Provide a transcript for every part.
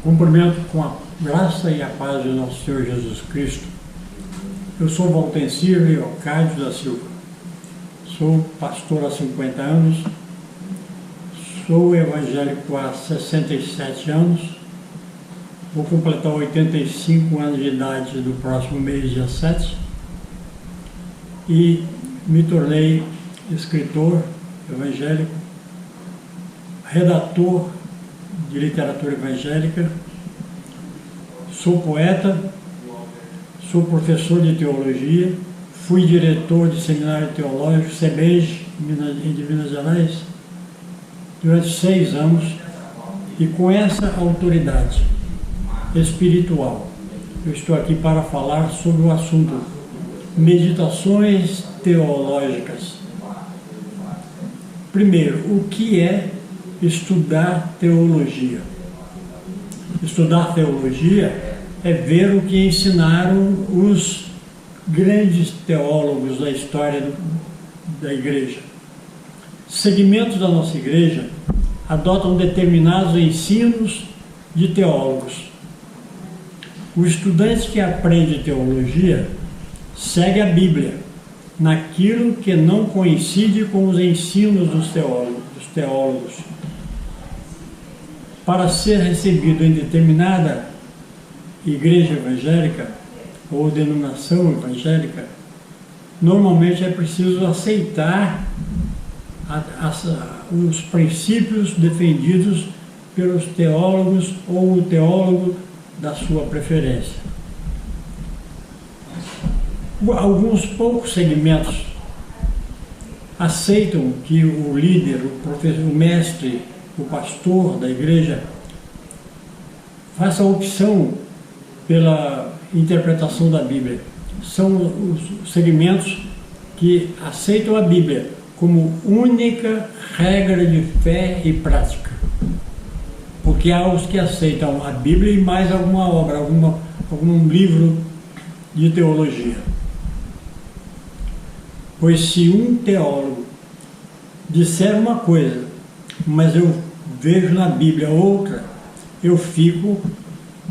Cumprimento com a graça e a paz de nosso Senhor Jesus Cristo. Eu sou Valtencir Leocádio da Silva. Sou pastor há 50 anos. Sou evangélico há 67 anos. Vou completar 85 anos de idade no próximo mês, dia 7. E me tornei escritor evangélico, redator de literatura evangélica, sou poeta, sou professor de teologia, fui diretor de seminário teológico, SEBEJ, de Minas Gerais, durante 6 anos, e com essa autoridade espiritual, eu estou aqui para falar sobre o assunto meditações teológicas. Primeiro, o que é estudar teologia? Estudar teologia é ver o que ensinaram os grandes teólogos da história da igreja. Segmentos da nossa igreja adotam determinados ensinos de teólogos. O estudante que aprende teologia segue a Bíblia naquilo que não coincide com os ensinos dos teólogos. Para ser recebido em determinada igreja evangélica ou denominação evangélica, normalmente é preciso aceitar os princípios defendidos pelos teólogos ou o teólogo da sua preferência. Alguns poucos segmentos aceitam que o líder, o professor, o mestre, o pastor da igreja faça a opção pela interpretação da Bíblia. São os segmentos que aceitam a Bíblia como única regra de fé e prática. Porque há os que aceitam a Bíblia e mais alguma obra, algum livro de teologia. Pois se um teólogo disser uma coisa, mas eu vejo na Bíblia outra, eu fico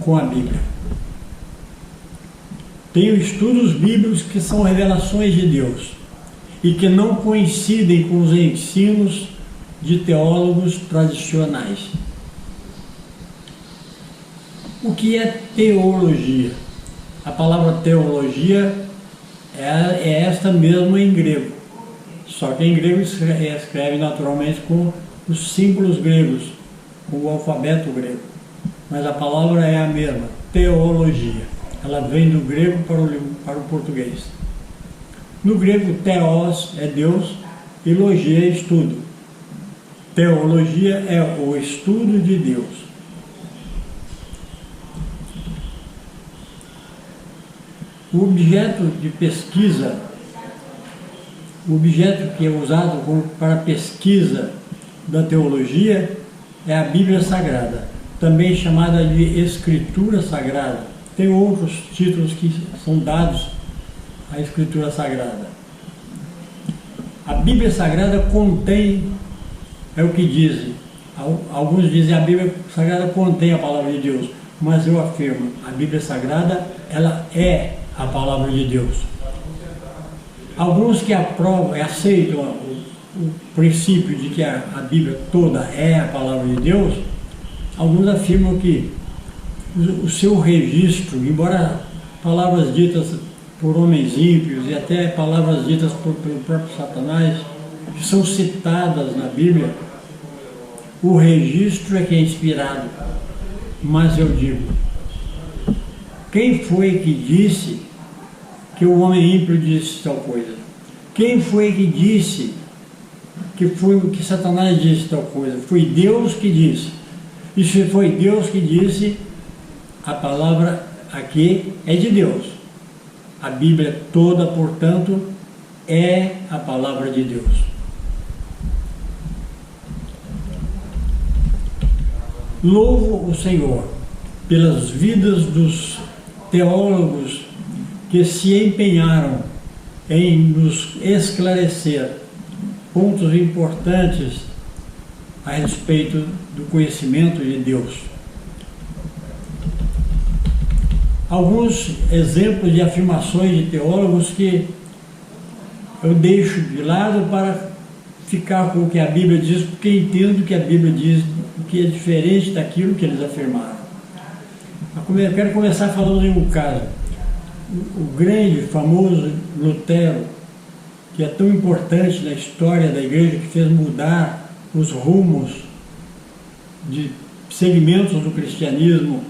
com a Bíblia. Tenho estudos bíblicos que são revelações de Deus e que não coincidem com os ensinos de teólogos tradicionais. O que é teologia? A palavra teologia é esta mesma em grego, só que em grego escreve naturalmente com os símbolos gregos, com o alfabeto grego, mas a palavra é a mesma, teologia. Ela vem do grego para o português. No grego, theos é Deus e logia é estudo. Teologia é o estudo de Deus. O objeto de pesquisa, o objeto que é usado para pesquisa da teologia é a Bíblia Sagrada, também chamada de Escritura Sagrada. Tem outros títulos que são dados à Escritura Sagrada. A Bíblia Sagrada contém, é o que dizem, alguns dizem a Bíblia Sagrada contém a palavra de Deus, mas eu afirmo, a Bíblia Sagrada, ela é a palavra de Deus. Alguns que aprovam e aceitam o princípio de que a Bíblia toda é a palavra de Deus, alguns afirmam que o seu registro, embora palavras ditas por homens ímpios e até palavras ditas pelo próprio Satanás, que são citadas na Bíblia, o registro é que é inspirado. Mas eu digo, quem foi que disse que o homem ímpio disse tal coisa? Quem foi que disse que Satanás disse tal coisa? Foi Deus que disse. E se foi Deus que disse, a palavra aqui é de Deus. A Bíblia toda, portanto, é a palavra de Deus. Louvo o Senhor pelas vidas dos teólogos que se empenharam em nos esclarecer pontos importantes a respeito do conhecimento de Deus. alguns exemplos de afirmações de teólogos que eu deixo de lado para ficar com o que a Bíblia diz, porque entendo que a Bíblia diz que é diferente daquilo que eles afirmaram. Eu quero começar falando de um caso. O grande, famoso Lutero, que é tão importante na história da igreja, que fez mudar os rumos de segmentos do cristianismo,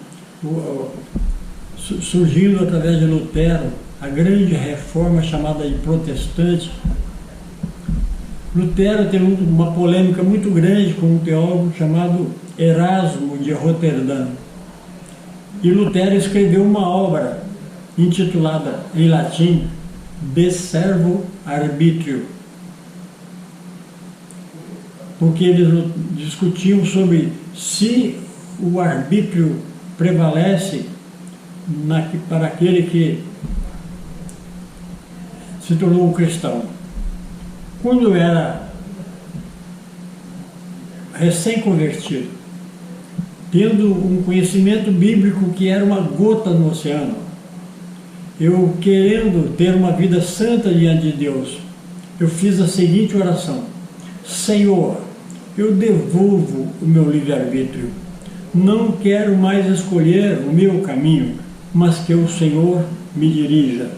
surgindo através de Lutero, a grande reforma chamada de protestante. Lutero teve uma polêmica muito grande com um teólogo chamado Erasmo de Roterdã. E Lutero escreveu uma obra intitulada, em latim, De Servo Arbitrio, porque eles discutiam sobre se o arbítrio prevalece para aquele que se tornou um cristão. Quando eu era recém-convertido, tendo um conhecimento bíblico que era uma gota no oceano, eu querendo ter uma vida santa diante de Deus, eu fiz a seguinte oração: Senhor, eu devolvo o meu livre-arbítrio. Não quero mais escolher o meu caminho, mas que o Senhor me dirija.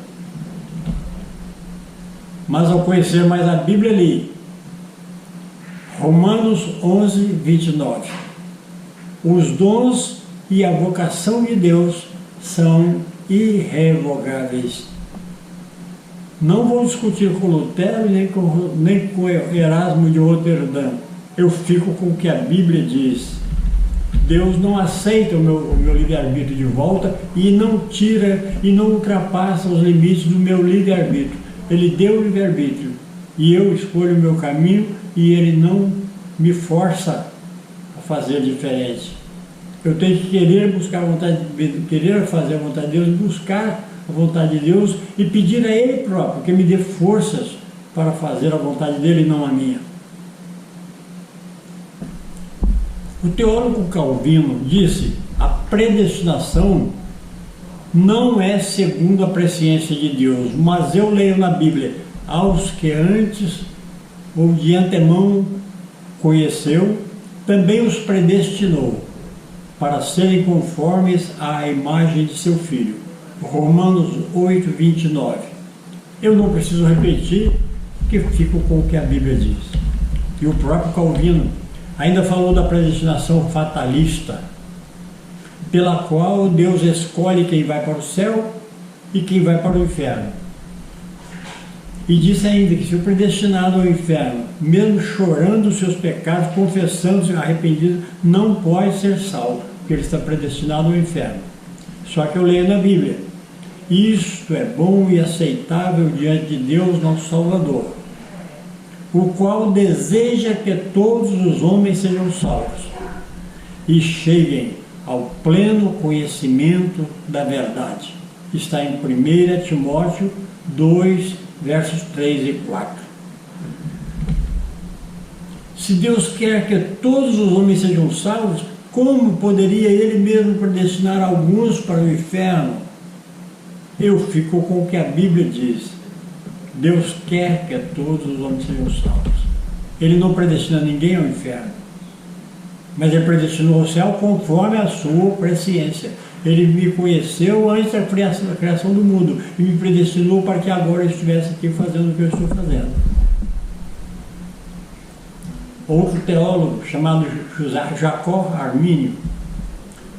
Mas ao conhecer mais a Bíblia, li Romanos 11, 29. Os dons e a vocação de Deus são irrevogáveis. Não vou discutir com Lutero nem com Erasmo de Roterdã. Eu fico com o que a Bíblia diz. Deus não aceita o meu livre-arbítrio de volta e não tira e não ultrapassa os limites do meu livre-arbítrio. Ele deu o livre-arbítrio e eu escolho o meu caminho e Ele não me força a fazer diferente. Eu tenho que querer buscar a vontade de Deus, querer fazer a vontade de Deus, buscar a vontade de Deus e pedir a Ele próprio que me dê forças para fazer a vontade dEle e não a minha. O teólogo Calvino disse: a predestinação não é segundo a presciência de Deus, mas eu leio na Bíblia, aos que antes ou de antemão conheceu, também os predestinou para serem conformes à imagem de seu Filho. Romanos 8, 29. Eu não preciso repetir, porque fico com o que a Bíblia diz. E o próprio Calvino ainda falou da predestinação fatalista, pela qual Deus escolhe quem vai para o céu e quem vai para o inferno. E disse ainda que se o predestinado ao inferno, mesmo chorando os seus pecados, confessando-se arrependido, não pode ser salvo, porque ele está predestinado ao inferno. Só que eu leio na Bíblia: isto é bom e aceitável diante de Deus, nosso Salvador, o qual deseja que todos os homens sejam salvos e cheguem ao pleno conhecimento da verdade. Está em 1 Timóteo 2, versos 3 e 4. Se Deus quer que todos os homens sejam salvos, como poderia Ele mesmo predestinar alguns para o inferno? Eu fico com o que a Bíblia diz. Deus quer que todos os homens sejam salvos. Ele não predestina ninguém ao inferno, mas Ele predestinou ao céu conforme a sua presciência. Ele me conheceu antes da criação do mundo e me predestinou para que agora eu estivesse aqui fazendo o que eu estou fazendo. Outro teólogo chamado Jacó Armínio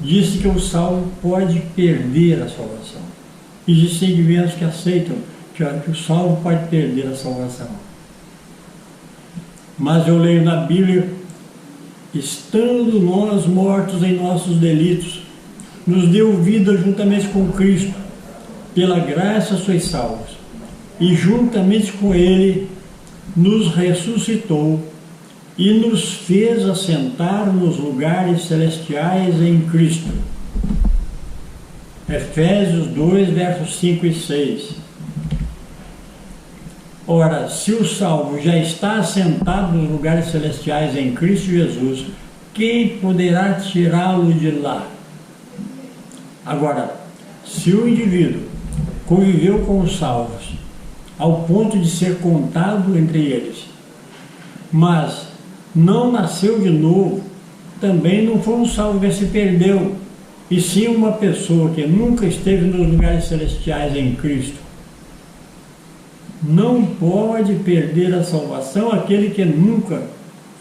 disse que o salvo pode perder a salvação. Existem segmentos que aceitam que o salvo pode perder a salvação. Mas eu leio na Bíblia: estando nós mortos em nossos delitos, nos deu vida juntamente com Cristo, pela graça sois salvos, e juntamente com Ele nos ressuscitou e nos fez assentar nos lugares celestiais em Cristo. Efésios 2, versos 5 e 6. Ora, se o salvo já está assentado nos lugares celestiais em Cristo Jesus, quem poderá tirá-lo de lá? Agora, Se o indivíduo conviveu com os salvos ao ponto de ser contado entre eles, mas não nasceu de novo, também não foi um salvo que se perdeu, e sim uma pessoa que nunca esteve nos lugares celestiais em Cristo. Não pode perder a salvação aquele que nunca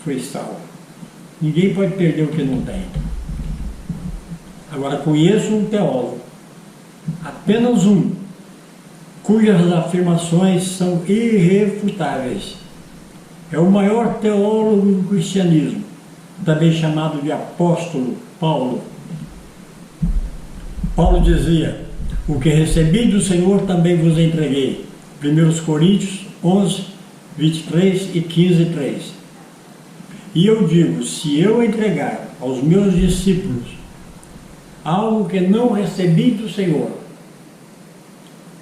foi salvo. Ninguém pode perder o que não tem. Agora, conheço um teólogo, apenas um, cujas afirmações são irrefutáveis. É o maior teólogo do cristianismo, também chamado de apóstolo Paulo. Paulo dizia: o que recebi do Senhor também vos entreguei. 1 Coríntios 11, 23 e 15, 3. E eu digo, se eu entregar aos meus discípulos algo que não recebi do Senhor,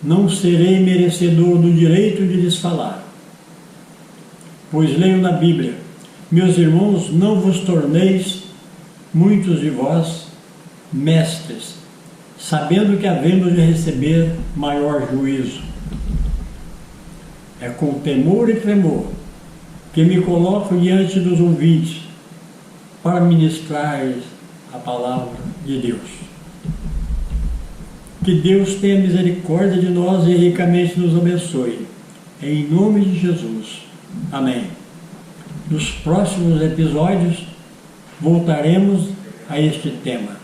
não serei merecedor do direito de lhes falar. Pois leio na Bíblia: meus irmãos, não vos torneis, muitos de vós, mestres, sabendo que havemos de receber maior juízo. É com temor e tremor que me coloco diante dos ouvintes para ministrar a palavra de Deus. Que Deus tenha misericórdia de nós e ricamente nos abençoe. Em nome de Jesus. Amém. Nos próximos episódios voltaremos a este tema.